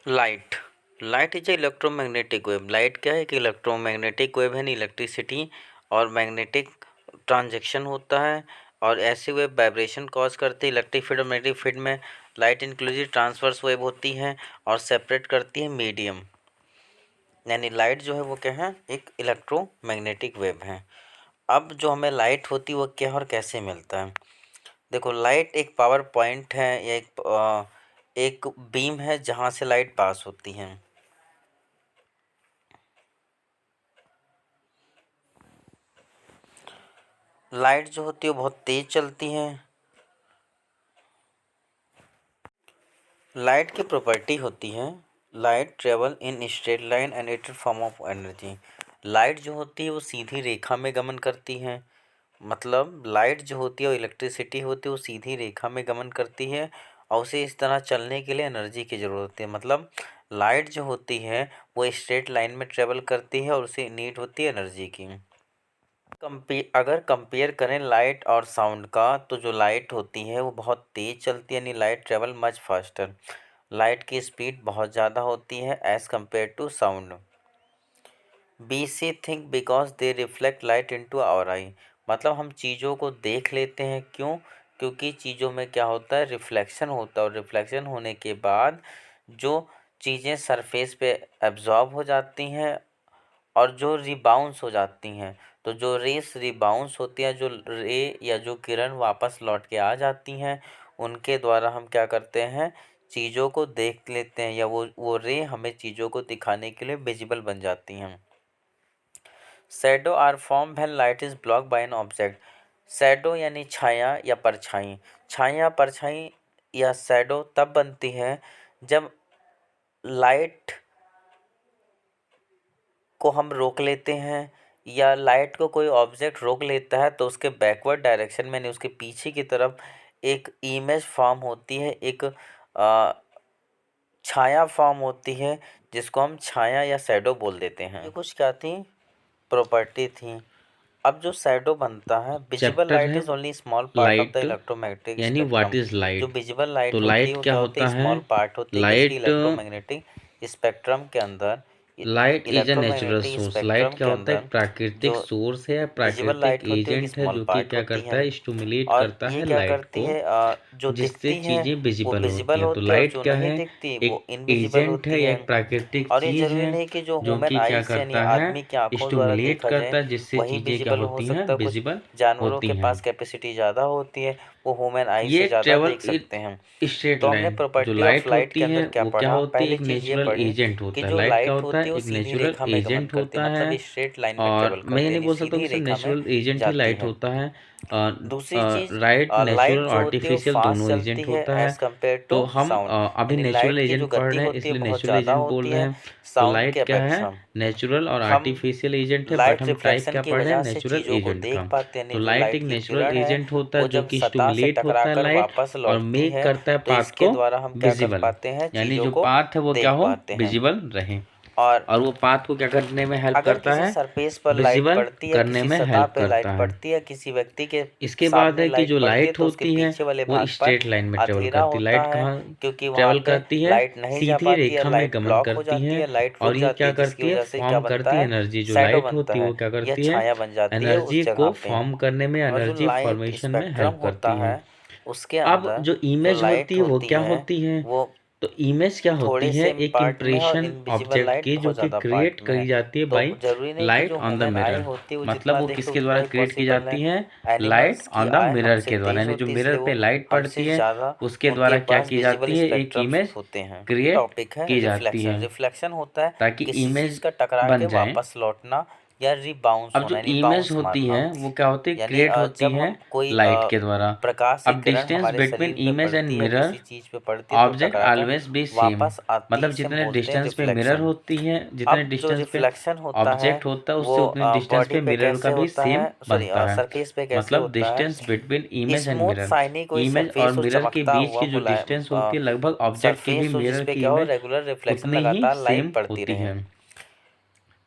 Light light is electromagnetic wave. Light क्या है कि इलेक्ट्रोमैग्नेटिक वेव है, इलेक्ट्रिसिटी और मैग्नेटिक ट्रांजैक्शन होता है और ऐसी वेव वाइब्रेशन कॉज करती है। इलेक्ट्रिक फील्ड और मैग्नेटिक फील्ड में लाइट इंक्लूसिव ट्रांसवर्स वेव होती है और सेपरेट करती है मीडियम। यानी लाइट जो है वो क्या है, एक इलेक्ट्रोमैग्नेटिक वेव है। अब जो हमें लाइट होती है वो क्या और कैसे मिलता है। देखो, लाइट एक पावर पॉइंट है या एक बीम है जहाँ से लाइट पास होती है। लाइट जो होती है वो बहुत तेज चलती है। लाइट की प्रॉपर्टी होती है light travel in straight line and it form of energy. Light जो होती है वो सीधी रेखा में गमन करती है। मतलब लाइट जो होती है वो इलेक्ट्रिसिटी होती है, वो सीधी रेखा में गमन करती है और उसे इस तरह चलने के लिए एनर्जी की ज़रूरत होती है। मतलब लाइट जो होती है वो स्ट्रेट लाइन में ट्रेवल करती है और उसे नीड होती है एनर्जी की। अगर कंपेयर करें लाइट और साउंड का, तो जो लाइट होती है वो बहुत तेज़ चलती है, यानी light travel much faster. Light की स्पीड बहुत ज़्यादा होती है as compare to sound. We see things because they reflect light into our eye. मतलब हम चीज़ों को देख लेते हैं, क्यों? क्योंकि चीज़ों में क्या होता है, रिफ्लेक्शन होता है और रिफ्लेक्शन होने के बाद जो चीज़ें सरफेस पे एब्जॉर्ब हो जाती हैं और जो रिबाउंस हो जाती हैं, तो जो रेस रिबाउंस होती हैं, जो रे या जो किरण वापस लौट के आ जाती हैं, उनके द्वारा हम क्या करते हैं, चीज़ों को देख लेते हैं या वो रे हमें चीज़ों को दिखाने के लिए विजिबल बन जाती हैं। Shadow are form when light is block by an object. Shadow यानी छाया या परछाई। छाया, परछाई या शैडो तब बनती है जब लाइट को हम रोक लेते हैं या लाइट को कोई ऑब्जेक्ट रोक लेता है, तो उसके बैकवर्ड डायरेक्शन में, यानी उसके पीछे की तरफ एक इमेज फॉर्म होती है, एक छाया फॉर्म होती है, जिसको हम छाया या शैडो बोल देते हैं। ये कुछ क्या थी, प्रॉपर्टी थी। अब जो शैडो बनता है, विजिबल चैप्टर लाइट है is only small part of the light, electromagnetic यानी स्पेक्ट्रम। व्हाट इज जो लाइट। विजिबल तो लाइट होती है लाइट वो क्या क्या होती है, होता है? स्मॉल पार्ट होती है किसकी, लाइट इलेक्ट्रोमैग्नेटिक स्पेक्ट्रम के अंदर। Light is a natural electromagnetic source. Light spectrum क्या के होता है? अंदर एक प्राकृतिक जो सोर्स है या विजिबल प्राकृतिक लाइट होती है वो एजेंट है स्मॉल जो कि पार्ट क्या होती करता है है, स्टिमुलेट और करता ये है क्या लाइट करती को, है, जो जिससे दिखती हैं चीज़ें वो विजिबल होती विजिबल हैं। तो होती है और लाइट जो क्या नहीं है? दिखती वो एक इनविजिबल एजेंट है होती या है। एक प्राकृतिक और ये चीज़ जरूरी है नहीं कि जो जो ह्यूमन कि क्या आई से यानी करता है, आदमी की आंखों द्वारा स्टिमुलेट देखा करता जाए है, जिससे वही चीज़ें क्या विजिबल हो होती हैं, सकता है। कुछ विजिबल जानवरों होती के हैं। पास कैपेसिटी ज़्यादा होती है, वो ह्यूमन आई ये से ज़्यादा ट्रेवल देख सकते हैं। स्ट्रेट तो हमने लाइन जो प्रॉपर्टी ऑफ लाइट लाइट के होती है अंदर क्या वो क्या पढ़ा, होती है? पहली एक चीज़ ये नेचुरल पढ़ी एजेंट कि होता है। जो लाइट क्या लाइट होता होती है? है वो एक सीधी नेचुरल रेखा में गमन एजेंट करती होता है, है। मतलब स्ट्रेट लाइन में और ट्रेवल मैं ये करती है, नहीं यानी बोल सकता हूँ सीधी कि सिर्फ रेखा में नेचुरल एजेंट ही जाती लाइट है। होता है। दूसरी चीज़, राइट, लाइट नेचुरल और जो होती है वो आर्टिफिशियल फास्ट दोनों चलती एजेंट है होता है। एज़ कम्पेयर तो टू हम साउंड। अभी यानी नेचुरल लाइट की जो एजेंट पढ़ गति रहे हैं, होती है इसलिए बहुत नेचुरल ज़्यादा एजेंट बोल होती रहे है हैं। तो साउंड के लाइट क्या है? अपेक्षा। नेचुरल और हम आर्टिफिशियल एजेंट है, बट लाइट हम टाइप रिफ्लेक्शन क्या की पढ़ रहे हैं? वजह से नेचुरल चीज़ों को एजेंट देख का। पाते हैं, तो यानी जो लाइट लाइट एक की नेचुरल किरण है एजेंट होता है वो जो जब कि सतह से स्टिमुलेट होता है टकराकर लाइट वापस और लौटती मेक है, करता है तो पाथ इसके को द्वारा हम क्या कर विजिबल। पाते हैं, यानी चीज़ों जो को पाथ है वो क्या देख हो? पाते हैं। विजिबल रहे। और और वो पाथ को क्या करने में हेल्प अगर करता किसी है? सरफेस पर लाइट विजिबल पड़ती है, करने किसी में सतह हेल्प पे लाइट करता है। पड़ती है, किसी व्यक्ति के इसके बाद सामने है कि लाइट जो पड़ती है, लाइट तो उसके होती है पीछे वाले वो भाग पर स्ट्रेट लाइन में ट्रेवल अंधेरा करती है। होता लाइट है, कहाँ क्योंकि वहाँ ट्रेवल पे करती है? लाइट नहीं जा सीधी पाती है, रेखा में लाइट गमन ब्लॉक हो करती जाती है। है, लाइट रुक और ये जाती क्या है, जिसकी करती है? वजह से क्या फॉर्म बनता करती है है, एनर्जी। जो शैडो लाइट बनता होती है वो है, क्या यह करती है? छाया बन जाती है उस एनर्जी जगह को पे। फॉर्म करने में, और जो एनर्जी लाइट फॉर्मेशन में स्पेक्ट्रम हेल्प होता करती है। है उसके अब अंदर जो जो इमेज होती लाइट है वो होती क्या है होती है? वो तो इमेज क्या होती थोड़े है? से एक पार्ट में है और इम्प्रेशन इनविजिबल ऑब्जेक्ट लाइट की जो बहुत कि ज़्यादा क्रिएट पार्ट में करी है। जाती है तो बाय ज़रूरी नहीं कि लाइट जो on the human I mirror. होती है वो मतलब जितना वो देख लो किसके उतना द्वारा ही क्रिएट की पॉसिबल है। जाती है? लाइट एनिमल्स की ऑन द आई मिरर हमसे के द्वारा। तेज़ यानी जो होती है, मिरर इसलिए पे वो लाइट हमसे पड़ती है ज़्यादा उसके उनके द्वारा क्या पास की विजिबल जाती है? एक स्पेक्ट्रम्स इमेज होते हैं। क्रिएट टॉपिक है की जाती रिफ्लेक्शन। है रिफ्लेक्शन होता है ताकि किसी इमेज चीज़ का टकरा के बन जाए। वापस लौटना या रिबाउंस अब जो होना, यानी इमेज बाउंस होती है मारना। वो क्या होती है? यानी क्रिएट होती जब है हम कोई लाइट के द्वारा। प्रकाश की अब किरण डिस्टेंस हमारे बिटवीन शरीर पे इमेज एंड पड़ती है, मिरर किसी चीज़ पे पड़ती है तो ऑब्जेक्ट टकराकर ऑलवेज बी सेम। वापस आती है, मतलब इसे हम जितने बोलते हैं डिस्टेंस पे मिरर रिफ्लेक्शन। होती है, जितने अब जो डिस्टेंस पे रिफ्लेक्शन होता है ऑब्जेक्ट होता है, वो उससे उतने डिस्टेंस बॉडी पे पे मिरर कैसे का भी होता सेम है, सॉरी बनता है। सरफेस पे कैसे मतलब होता है, distance between image and smooth mirror, shiny कोई इमेज और सरफेस हो, मिरर के चमकता बीच हुआ की जो डिस्टेंस होती मुलायम है लगभग ऑब्जेक्ट की भी सरफेस हो, मिरर जिसपे की क्या हो इमेज रेगुलर रिफ्लेक्शन उतनी ही लगातार सेम लाइट पड़ती होती रहे। है।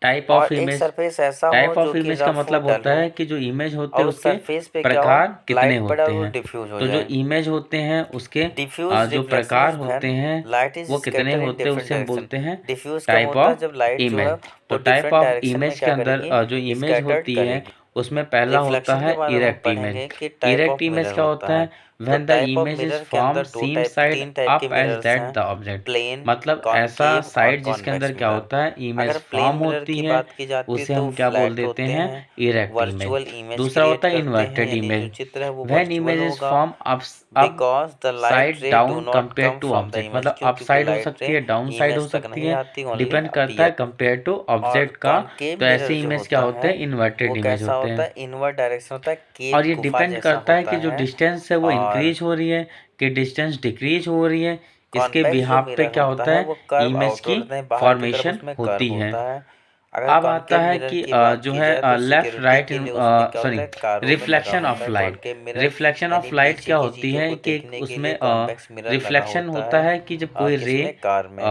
टाइप और ऑफ एक इमेज, सरफेस ऐसा हो टाइप जो ऑफ कि इमेज का रफ हो, मतलब डल होता हो, है कि जो इमेज होते और हैं उस उसके सरफेस पे क्या हो, प्रकार कितने लाइट पड़ा होते और वो हैं। डिफ्यूज हो तो जो जाए। इमेज होते हैं उसके डिफ्यूज जो रिफ्लेक्शन प्रकार इज होते व्हेन हैं लाइट इज वो कितने स्कैटर इन होते हैं डिफरेंट उसे हम डायरेक्शन। बोलते हैं डिफ्यूज कब टाइप होता है? ऑफ जब लाइट जो है इमेज। तो वो टाइप डिफरेंट ऑफ डायरेक्शन में इमेज के क्या अंदर करेगी, जो इमेज स्कैटर्ड होती है करेगी। उसमें पहला होता रिफ्लेक्शन के है बाद हम इरेक्ट इमेज। पढ़ेंगे कि type erect of image mirror क्या होता होता है। है तो when the type of image is mirror के फ्रॉम अंदर सेम साइड तीन टाइप के अप एज मिरर्स दैट हैं, द ऑब्जेक्ट। प्लेन, मतलब ऐसा कॉनकेव और साइड जिसके कॉन्वेक्स अंदर क्या मिरर। होता है इमेज अगर प्लेन फॉर्म मिरर होती की है बात की जाती है उसे तो वो हम क्या बोल फ्लैट देते होते हैं हैं, इरेक्ट इमेज। वर्चुअल इमेज दूसरा क्रिएट होता है करते हैं, इन्वर्टेड यानी जो इमेज, चित्र है वो व्हेन वर्चुअल इमेज इज होगा। From up because the light side ray do down not compare come to from the object. Image, मतलब क्यों? अप क्योंकि साइड हो लाइट सकती रे है, डाउन साइड हो इमेज तक सकती नहीं है, आती, ओनली डिपेंड करता है अपीयर। कंपेयर टू और ऑब्जेक्ट का। कॉनकेव तो मिरर ऐसे जो इमेज क्या होता होते है हैं वो इन्वर्टेड इमेज कैसा होते होता हैं। है, इनवर्ट डायरेक्शन होता है, और केव ये गुफा डिपेंड जैसा करता है होता कि जो है। डिस्टेंस है वो और इंक्रीज हो रही है कि डिस्टेंस डिक्रीज हो रही है। इसके कॉन्वेक्स जो बिहाफ पे मिरर क्या होता होता है है वो कर्व इमेज आउटवर्ड की होता है, बाहर की तरफ फॉर्मेशन उसमें कर्व होती है। होता है। अगर अब आता कॉनकेव है मिरर कि की बात जो की है जाए तो लेफ्ट सिक्योरिटी राइट के लिए उसमें क्या सॉरी होता है, कारों में लगा रिफ्लेक्शन होता ऑफ है light. Concave mirror, reflection of यानी लाइट पीछे क्या की होती चीज़ों है को कि देखने के लिए उसमें कॉन्वेक्स मिरर लगा रिफ्लेक्शन होता होता है। है कि जब कोई रे किसमें? कार में,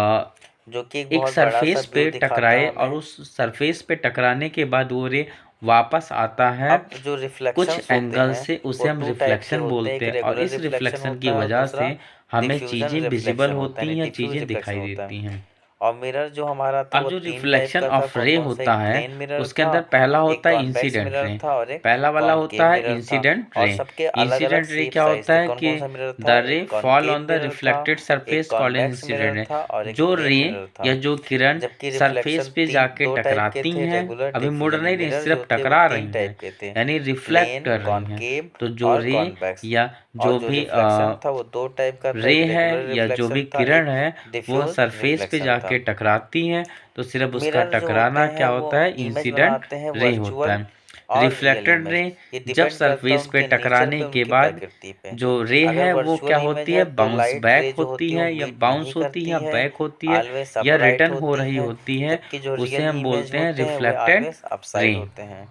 जो कि एक एक बहुत बड़ा सा सरफेस व्यू पे दिखाता है टकराए और हमें। उस सरफेस पे टकराने के बाद वो रे वापस आता है अब जो कुछ रिफ्लेक्शंस होते एंगल हैं से, वो उसे हम टू टाइप के रिफ्लेक्शन होते हैं, बोलते एक हैं। और रेगुलर इस रिफ्लेक्शन रिफ्लेक्शन की होता है और वजह दूसरा से हमें डिफ्यूजन चीज़ें विजिबल रिफ्लेक्शन होता है, होती यानी हैं या डिफ्यूज चीज़ें रिफ्लेक्शन दिखाई होता है। देती हैं। और मिरर जो हमारा था अब वो जो तीन टाइप रिफ्लेक्शन का था, ऑफ कौन रे कौन सा? होता एक है प्लेन मिरर उसके था, अंदर पहला एक होता है कॉन्वेक्स इंसिडेंट मिरर रे। था और एक पहला वाला कॉनकेव होता है मिरर था। इंसिडेंट और रे। सबके अलग अलग इंसिडेंट रे शेप क्या साइज होता थे। है कौन कौन कि सा मिरर द था? रे एक fall concave on the mirror था, रिफ्लेक्टेड एक surface called convex incident mirror रे। था और एक जो प्लेन रे मिरर था। या जो किरण जबकि सरफेस रिफ्लेक्शन पे तीन जाके दो टाइप के टकराती थे, हैं, रेगुलर, अभी मुड़ डिफ्यूज, यानी नहीं रही, मिरर सिर्फ जो थे वो टकरा तीन रही हैं, टाइप के थे, यानी रिफ्लेक्ट प्लेन, कर रही हैं। कॉनकेव तो जो और रे कॉन्वेक्स। या और जो जो भी रिफ्लेक्शन था वो दो टाइप का था, रे एक है रेगुलर या जो भी रिफ्लेक्शन था, किरण एक है वो डिफ्यूज सरफेस पे रिफ्लेक्शन था। जाके टकराती हैं। तो सिर्फ उसका मिरर जो होते टकराना हैं क्या वो होता है इमेज इंसिडेंट बनाते हैं रे होता वर्चुअल है। और रियल रिफ्लेक्टेड इमेज। रे ये जब डिपेंड करता है सरफेस पे उनके नेचर टकराने पे, के उनकी बाद प्रकृति पे। जो रे अगर है वो वर्चुअल क्या इमेज होती है है, तो बाउंस लाइट बैक रे जो होती होती है वो है या मीट नहीं बाउंस होती है करती या है, बैक होती है ऑलवेज या अपराइट रिटर्न हो होती रही है। होती है। जबकि जो उसे रियल हम इमेज बोलते हैं होते हैं वे रिफ्लेक्टेड ऑलवेज रे। अपसाइड होते हैं।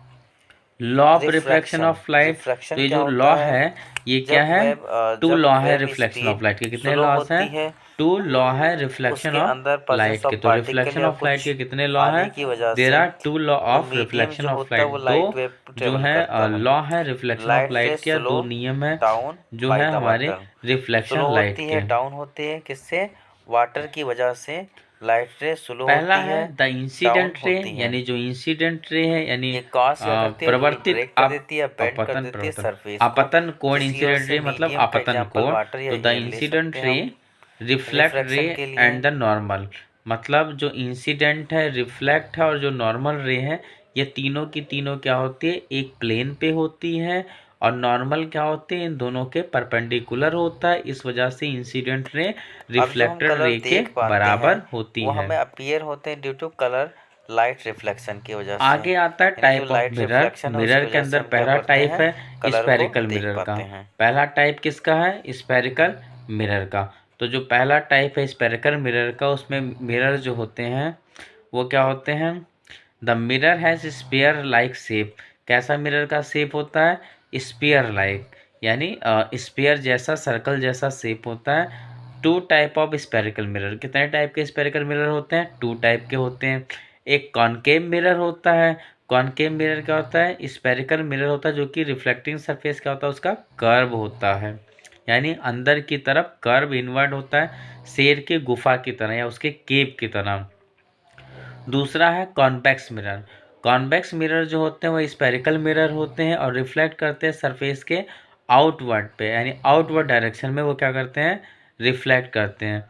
Law of reflection refraction, of light. तो रिफ्रैक्शन ये क्या जो होता लॉ है? है ये क्या है? टू जब लॉ है wave reflection of speed light के। कितने स्लो लॉस हैं? होती है, टू लॉ है रिफ्लेक्शन उसके ऑफ अंदर प्रेजेंस लाइट के। ऑफ तो पार्टिकल रिफ्लेक्शन या ऑफ लाइट कुछ के कितने लॉ है? आने की वजह देर से, आर टू लॉ तो ऑफ मीडियम रिफ्लेक्शन जो ऑफ होता है वो लाइट। दो लाइट वेव जो ट्रेवल है करता है। लॉ है रिफ्लेक्शन ऑफ लाइट रे लाइट के, या स्लो दो नियम है डाउन जो बाय है द हमारे वाटर। स्लो रिफ्लेक्शन लाइट होती है, के। डाउन होती है, किससे? वाटर की वजह से लाइट रे स्लो पहला होती है है, द डाउन इंसिडेंट रे, होती है। यानी जो इंसिडेंट रे है यानी ये कॉस क्या करती है? प्रवर्तित ब्रेक कर देती है, बेंड कर अपतन देती है प्रवर्तन सरफेस को। आपतन कोण। किसी और इंसिडेंट से रे मतलब मीडियम का आपतन एग्जांपल कोण। वाटर या तो द एयर ले सकते इंसिडेंट हैं रे हम रिफ्लेक्ट रे रिफ्रैक्शन के लिए। And the normal. मतलब जो इंसिडेंट है, रिफ्लेक्ट है और जो नॉर्मल रे है, ये तीनों की तीनों क्या होती है? एक प्लेन पे होती है। और नॉर्मल क्या होते हैं? इन दोनों के परपेंडिकुलर होता है। इस वजह से इंसिडेंट रे अब जो हम रिफ्लेक्टेड कलर रे के देख पाते हैं बराबर होती वो है। हमें अपीयर होते हैं due to colour light reflection की वजह से, आगे आता है यानी जो type of light mirror. Reflection है मिरर उसकी के वजह से अंदर हम क्या पहला करते टाइप हैं? है कलर को स्पेरिकल देख मिरर का। पाते हैं। पहला टाइप किसका है? स्पेरिकल मिरर का। तो जो पहला टाइप है स्पेरिकल मिरर का, उसमें मिरर जो होते हैं वो क्या होते हैं? The mirror has sphere like shape. कैसा मिरर का शेप होता है? स्पेयर लाइक, यानी स्पेयर जैसा, सर्कल जैसा शेप होता है। Two type of spherical mirror. कितने टाइप के स्पेरिकल मिरर होते हैं? टू टाइप के होते हैं। एक कॉनकेव मिरर होता है। कॉनकेव मिरर क्या होता है? स्पेरिकल मिरर होता है जो कि रिफ्लेक्टिंग सरफेस क्या होता है? उसका कर्व होता है, यानी अंदर की तरफ कर्व इनवर्ड होता है, शेर के गुफा की तरह या उसके केव की तरह। दूसरा है कॉन्वेक्स मिरर। कॉन्वेक्स मिरर जो होते हैं वो स्पेरिकल मिरर होते हैं और रिफ्लेक्ट करते हैं सरफेस के आउटवर्ड पे, यानी आउटवर्ड डायरेक्शन में वो क्या करते हैं? रिफ्लेक्ट करते हैं।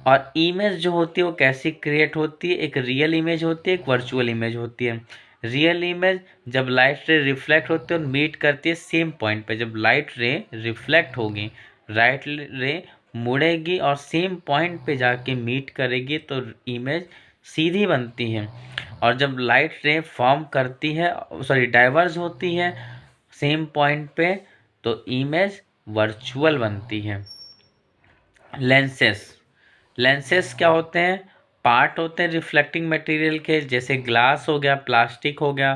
और इमेज जो होती है वो कैसी क्रिएट होती है? एक रियल इमेज होती है, एक वर्चुअल इमेज होती है। रियल इमेज जब लाइट रे रिफ्लेक्ट होती है और मीट करती है सेम पॉइंट पे। जब लाइट रे रिफ्लेक्ट होगी, राइट रे मुड़ेगी और सेम पॉइंट पे जाके मीट करेगी तो इमेज सीधी बनती है। और जब लाइट रे फॉर्म करती है, सॉरी डाइवर्ज होती है सेम पॉइंट पे, तो इमेज वर्चुअल बनती है। लेंसेस। लेंसेस क्या होते हैं? पार्ट होते हैं रिफ्लेक्टिंग मटेरियल के, जैसे ग्लास हो गया, प्लास्टिक हो गया,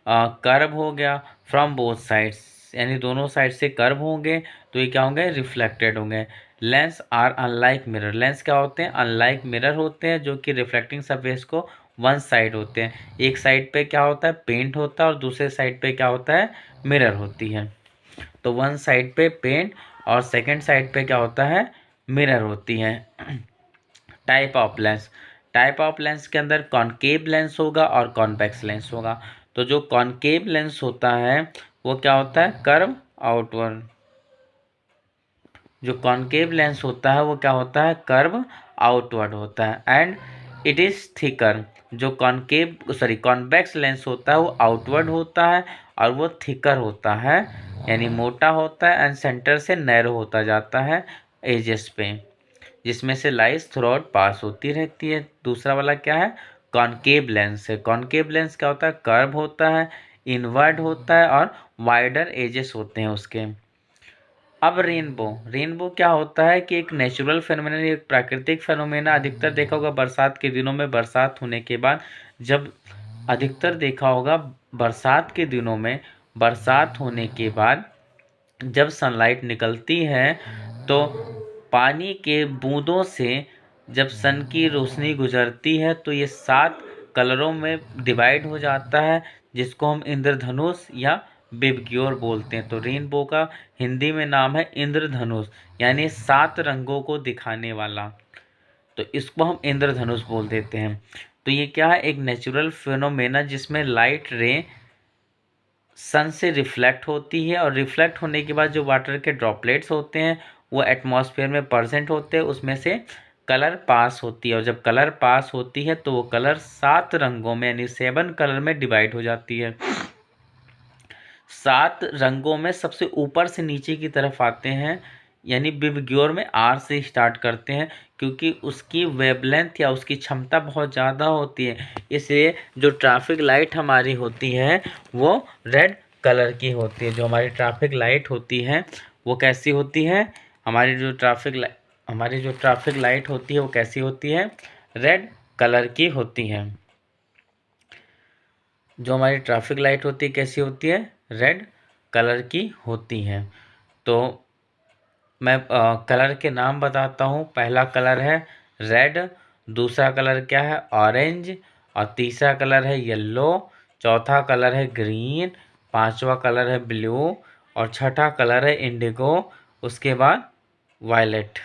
कर्व हो गया, फ्रॉम बोथ साइड्स, यानी दोनों साइड से कर्व होंगे तो ये क्या होंगे? रिफ्लेक्टेड होंगे। Lens are unlike mirror. Lens क्या होते हैं? अनलाइक मिरर होते हैं जो कि रिफ्लेक्टिंग सरफेस को वन साइड होते हैं। एक साइड पे क्या होता है, पेंट होता है, और दूसरे साइड पे क्या होता है, मिरर होती है। तो वन साइड पे पेंट और सेकंड साइड पे क्या होता है, मिरर होती है। Type of lens, type of lens के अंदर कॉनकेव लेंस होगा और कॉन्वेक्स लेंस होगा। तो जो कॉनकेव लेंस होता है वो क्या होता है, कर्व आउटवर्ड। जो कॉनकेव लेंस होता है वो क्या होता है, कर्व आउटवर्ड होता है। And it is thicker. जो कॉनकेव सॉरी कॉन्वेक्स लेंस होता है वो आउटवर्ड होता है और वो थिकर होता है, यानी मोटा होता है, एंड सेंटर से नैरो होता जाता है एजेस पे, जिसमें से लाइट थ्रू आउट पास होती रहती है। दूसरा वाला क्या है, कॉनकेव लेंस है। कॉनकेव लेंस क्या होता है, कर्व होता है, इनवर्ड होता है और वाइडर एजेस होते हैं उसके। अब रेनबो, रेनबो क्या होता है कि एक नेचुरल फेनोमेना, एक प्राकृतिक फेनोमेना। अधिकतर देखा होगा बरसात के दिनों में, बरसात होने के बाद जब अधिकतर देखा होगा बरसात के दिनों में, बरसात होने के बाद जब सनलाइट निकलती है तो पानी के बूंदों से जब सन की रोशनी गुजरती है तो ये 7 कलरों में डिवाइड हो जाता है, जिसको हम इंद्रधनुष या बिबग्योर बोलते हैं। तो रेनबो का हिंदी में नाम है इंद्रधनुष, यानी 7 रंगों को दिखाने वाला। तो इसको हम इंद्रधनुष बोल देते हैं। तो ये क्या है, एक नेचुरल फिनोमेना जिसमें लाइट रे सन से रिफ्लेक्ट होती है, और रिफ्लेक्ट होने के बाद जो वाटर के ड्रॉपलेट्स होते हैं वो एटमॉस्फेयर में प्रेजेंट होते हैं, उसमें से कलर पास होती है। और जब कलर पास होती है तो वो कलर 7 रंगों में यानी 7 कलर में डिवाइड हो जाती है। 7 रंगों में सबसे ऊपर से नीचे की तरफ आते हैं, यानी बिबग्योर में आर से स्टार्ट करते हैं, क्योंकि उसकी वेवलेंथ या उसकी क्षमता बहुत ज़्यादा होती है। इसलिए जो ट्रैफिक लाइट हमारी होती है वो रेड कलर की होती है। जो हमारी ट्रैफिक लाइट होती है वो कैसी होती है, हमारी जो ट्रैफिक लाइट होती है वो कैसी होती है, रेड कलर की होती है। जो हमारी ट्रैफिक लाइट होती है कैसी होती है, रेड कलर की होती हैं। तो मैं कलर के नाम बताता हूँ। पहला कलर है रेड, दूसरा कलर क्या है, ऑरेंज, और तीसरा कलर है येलो, चौथा कलर है ग्रीन, पांचवा कलर है ब्लू, और छठा कलर है इंडिगो, उसके बाद वायलेट।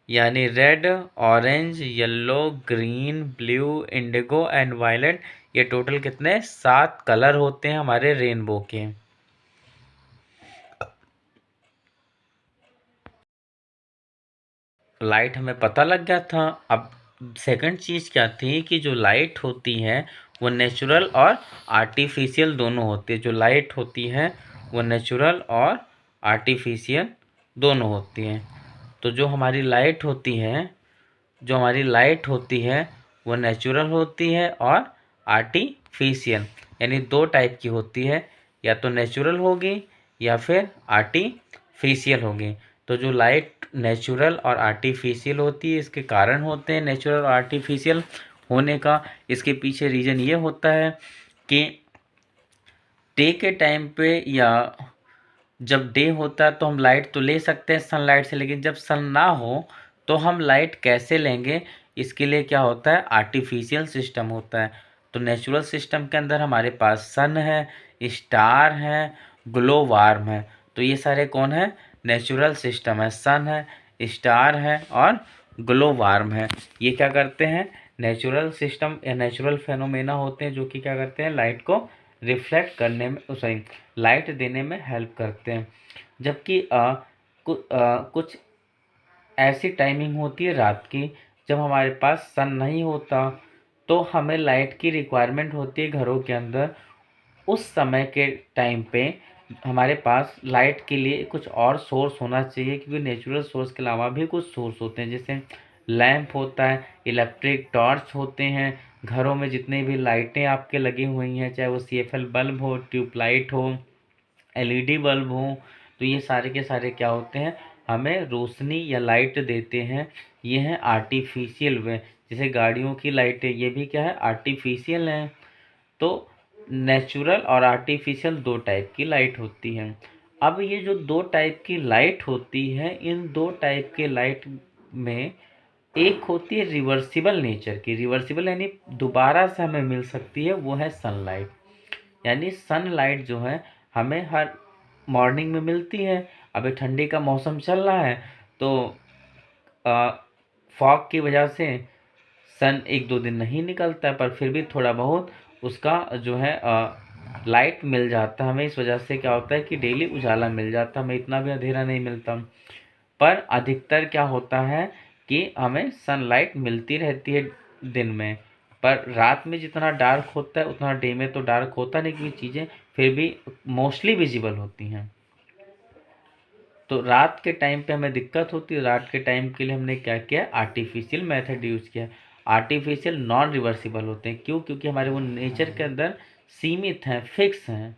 यानी red, orange, yellow, green, blue, indigo and violet, ये टोटल कितने, 7 कलर होते हैं हमारे रेनबो के। लाइट हमें पता लग गया था। अब सेकंड चीज़ क्या थी कि जो लाइट होती है वो नेचुरल और आर्टिफिशियल दोनों होती है। जो लाइट होती है वो नेचुरल और आर्टिफिशियल दोनों होती हैं। तो जो हमारी लाइट होती है वो नेचुरल होती है और आर्टिफिशियल, यानी 2 टाइप की होती है, या तो नेचुरल होगी या फिर आर्टिफिशियल होगी। तो जो लाइट नेचुरल और आर्टिफिशियल होती है, इसके कारण होते हैं नेचुरल और आर्टिफिशियल होने का। इसके पीछे रीज़न ये होता है कि डे के टाइम पे या जब डे होता है तो हम लाइट तो ले सकते हैं सनलाइट से, लेकिन जब सन ना हो तो हम लाइट कैसे लेंगे, इसके लिए क्या होता है, आर्टिफिशियल सिस्टम होता है। तो नेचुरल सिस्टम के अंदर हमारे पास सन है, स्टार है, ग्लो वार्म है। तो ये सारे कौन है, नेचुरल सिस्टम है। सन है, स्टार है और ग्लो वार्म है। ये क्या करते हैं, नेचुरल सिस्टम या नेचुरल फेनोमेना होते हैं, जो कि क्या करते हैं, लाइट को रिफ्लेक्ट करने में सॉरी लाइट देने में हेल्प करते हैं। जबकि कुछ ऐसी टाइमिंग होती है रात की जब हमारे पास सन नहीं होता, तो हमें लाइट की रिक्वायरमेंट होती है घरों के अंदर। उस समय के टाइम पे हमारे पास लाइट के लिए कुछ और सोर्स होना चाहिए, क्योंकि नेचुरल सोर्स के अलावा भी कुछ सोर्स होते हैं, जैसे लैंप होता है, इलेक्ट्रिक टॉर्च होते हैं। घरों में जितने भी लाइटें आपके लगी हुई हैं, चाहे वो CFL बल्ब हो, ट्यूबलाइट हो, LED बल्ब हो, तो ये सारे के सारे क्या होते हैं, हमें रोशनी या लाइट देते हैं। ये हैं आर्टिफिशियल वे। जैसे गाड़ियों की लाइटें, ये भी क्या है, आर्टिफिशियल हैं। तो नेचुरल और आर्टिफिशियल 2 टाइप की लाइट होती हैं। अब ये जो 2 टाइप की लाइट होती है, इन 2 टाइप के लाइट में एक होती है रिवर्सिबल नेचर की, रिवर्सिबल यानी दोबारा से हमें मिल सकती है, वो है सनलाइट। यानी सनलाइट जो है हमें हर मॉर्निंग में मिलती है। अभी ठंडी का मौसम चल रहा है तो फॉग की वजह से सन एक दो दिन नहीं निकलता है, पर फिर भी थोड़ा बहुत उसका जो है लाइट मिल जाता है हमें। इस वजह से क्या होता है कि डेली उजाला मिल जाता है, हमें इतना भी अंधेरा नहीं मिलता। पर अधिकतर क्या होता है कि हमें सनलाइट मिलती रहती है दिन में, पर रात में जितना डार्क होता है उतना डे में तो डार्क होता नहीं, क्योंकि चीज़ें फिर भी मोस्टली विजिबल होती हैं। तो रात के टाइम पे हमें दिक्कत होती है। रात के टाइम के लिए हमने क्या किया, आर्टिफिशियल मेथड यूज़ किया। आर्टिफिशियल नॉन रिवर्सिबल होते हैं, क्यों? क्योंकि हमारे वो नेचर के अंदर सीमित हैं, फिक्स हैं।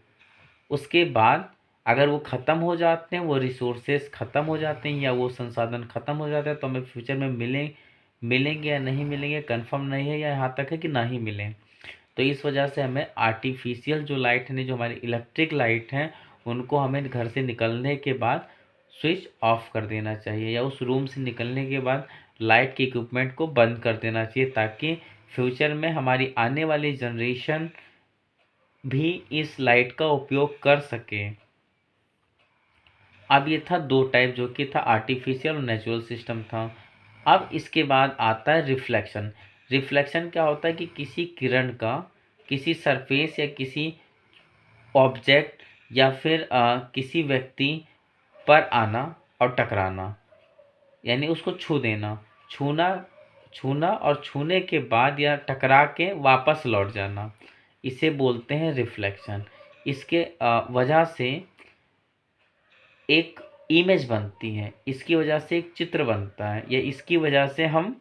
उसके बाद अगर वो ख़त्म हो जाते हैं, वो रिसोर्सेज ख़त्म हो जाते हैं या वो संसाधन ख़त्म हो जाते हैं, तो हमें फ्यूचर में मिलेंगे या नहीं मिलेंगे कंफर्म नहीं है, या यहाँ तक है कि ना ही मिलें। तो इस वजह से हमें आर्टिफिशियल जो लाइट है, जो हमारी इलेक्ट्रिक लाइट हैं, उनको हमें घर से निकलने के बाद स्विच ऑफ कर देना चाहिए, या उस रूम से निकलने के बाद लाइट के इक्विपमेंट को बंद कर देना चाहिए, ताकि फ्यूचर में हमारी आने वाली जनरेशन भी इस लाइट का उपयोग कर सके। अब ये था दो टाइप, जो कि था आर्टिफिशियल और नेचुरल सिस्टम था। अब इसके बाद आता है रिफ्लेक्शन। रिफ्लेक्शन क्या होता है कि किसी किरण का किसी सरफेस या किसी ऑब्जेक्ट या फिर किसी व्यक्ति पर आना और टकराना, यानी उसको छू देना, छूना छूना और छूने के बाद या टकरा के वापस लौट जाना, इसे बोलते हैं रिफ्लेक्शन। इसके वजह से एक इमेज बनती है, इसकी वजह से एक चित्र बनता है, या इसकी वजह से हम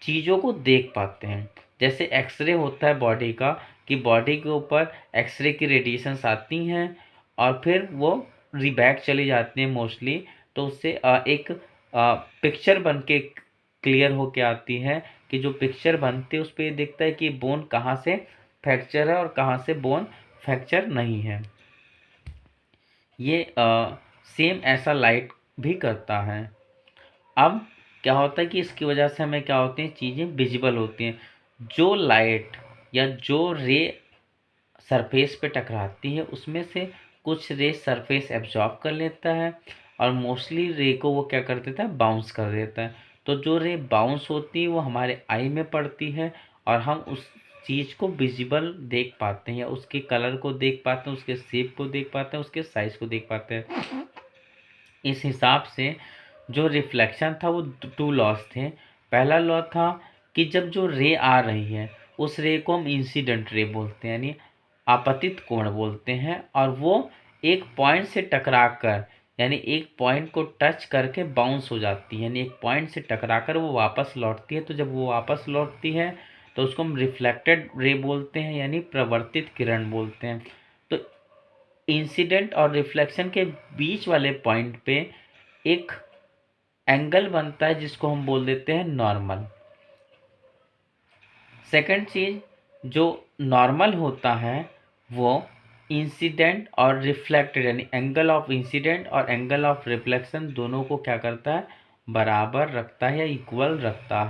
चीज़ों को देख पाते हैं। जैसे एक्सरे होता है बॉडी का, कि बॉडी के ऊपर एक्सरे की रेडिएशंस आती हैं और फिर वो रिबैक चली जाती हैं मोस्टली, तो उससे एक पिक्चर बन के क्लियर होके आती है, कि जो पिक्चर बनती है उस पर ये दिखता है कि बोन कहाँ से फ्रैक्चर है और कहाँ से बोन फ्रैक्चर नहीं है। ये सेम ऐसा लाइट भी करता है। अब क्या होता है कि इसकी वजह से हमें क्या होती हैं, चीज़ें विजिबल होती हैं। जो लाइट या जो रे सरफेस पे टकराती है, उसमें से कुछ रे सरफेस एब्जॉर्ब कर लेता है और मोस्टली रे को वो क्या कर देता है, बाउंस कर देता है। तो जो रे बाउंस होती है वो हमारे आई में पड़ती है और हम उस चीज़ को विजिबल देख पाते हैं, या उसके कलर को देख पाते हैं, उसके शेप को देख पाते हैं, उसके साइज को देख पाते हैं। इस हिसाब से जो रिफ्लेक्शन था वो टू लॉस थे। पहला लॉ था कि जब जो रे आ रही है उस रे को हम इंसिडेंट रे बोलते हैं, यानी आपतित कोण बोलते हैं, और वो एक पॉइंट से टकरा कर, यानी एक पॉइंट को टच करके बाउंस हो जाती है, यानी एक पॉइंट से टकरा कर वो वापस लौटती है। तो जब वो वापस लौटती है तो उसको हम रिफ्लेक्टेड रे बोलते हैं, यानी प्रवर्तित किरण बोलते हैं। तो इंसिडेंट और रिफ्लेक्शन के बीच वाले पॉइंट पे एक एंगल बनता है जिसको हम बोल देते हैं नॉर्मल। सेकंड चीज़ जो नॉर्मल होता है वो इंसिडेंट और रिफ्लेक्टेड, यानी एंगल ऑफ इंसिडेंट और एंगल ऑफ रिफ्लेक्शन दोनों को क्या करता है, बराबर रखता है या इक्वल रखता है।